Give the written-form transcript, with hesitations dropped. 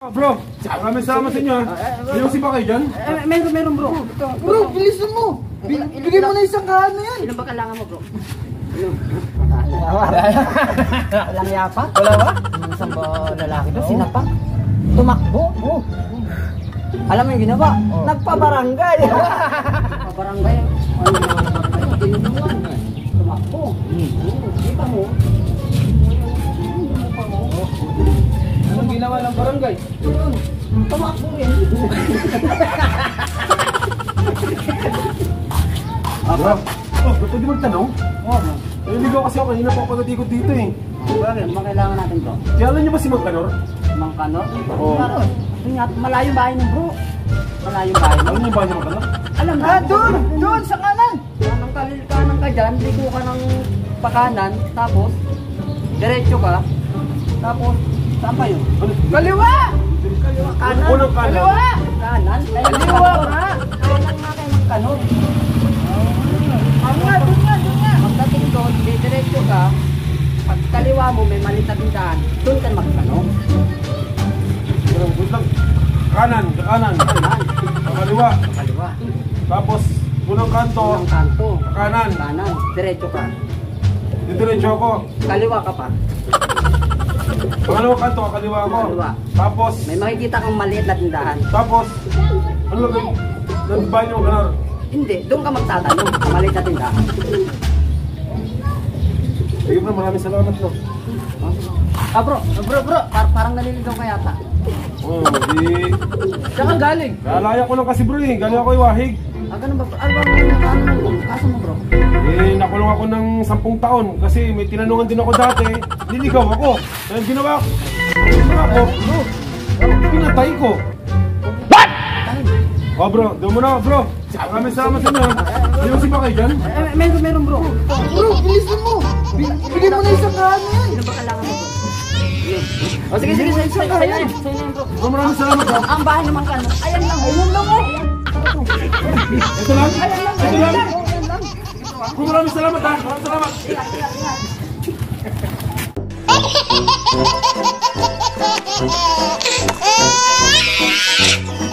Bro, maraming salamat sa inyo ha. Ayusin ba kayo dyan? Meron bro. Bro, bilisan mo. Bigay mo na isang kaan na yan. Ilan ba kailangan mo bro? Walang yapa? Wala ba? Isang lalaki doon, sinapak. Tumakbo. Alam mo yung ginawa? Nagpabarangay. Pabarangay. Tinulungan. Tumakbo. Kita mo. Anong ginawa ng barangay? Tumakbo rin. Bro, gusto di magtanong? Oo. Naliligaw kasi ako kanina pa ako natikot dito eh. Bakit? Makailangan natin bro. Kilala niyo ba si Magkanor? Mangkanor? Oo. Malayo bahay ng bro. Malayo bahay. Alam niyo ba niyo Magkanor? Alam na. Doon, sa kanan. Kanan ka dyan, ligo ka ng pakanan, tapos diretso ka, tapos saan pa yun? Kaliwa! Kanan. Unang kanan. Kaliwa! Kanan? Kaliwa nga! Kanan nga kayo Mangkanor. Doon nga. Pagdating doon, diretso ka, pag kaliwa mo may maliit na tindahan, doon ka Mangkanor. Bro, good lang. Kanan. Kanan. Kaliwa. Kaliwa. Tapos, unang kanto. Unang kanto. Kanan. Kanan. Diretso ka. Didiretso ako. Kaliwa ka pa. Pangalawang kanto, kaliwa ako. Kaliwa. Tapos, May makikita kang maliit na tindahan. tapos, ano lagay? Nagbahay niyo Magkanor. Hindi, doon ka magtatanong sa maliit na tindahan. Sige bro, maraming salamat no. Bro, parang naliligaw ka yata. Oh, di... Saan ka galing? Naalaya ko lang kasi bro eh. Galing ako iwahig. Ganun ba? Ano ba kaso mo bro? Eh, nakulong ako ng 10 taon kasi may tinanungan din ako dati. Niligaw ako. Kaya ginawa ko. Bro, pinatay ko. What? Oh bro, doon mo na bro. Maraming salamat sa inyo. Ayusin ba kayo dyan? Meron bro. Bro, bilisan mo. Bigay mo na isang kaan na yan. Ilan ba kailangan mo bro? O sige, sa'yo na yun bro. Bro, maraming salamat bro. Ang bahay naman ka, ayan lang oh. Ito lang? Ito lang? Bro, maraming salamat ha. Maraming salamat. Hehehehe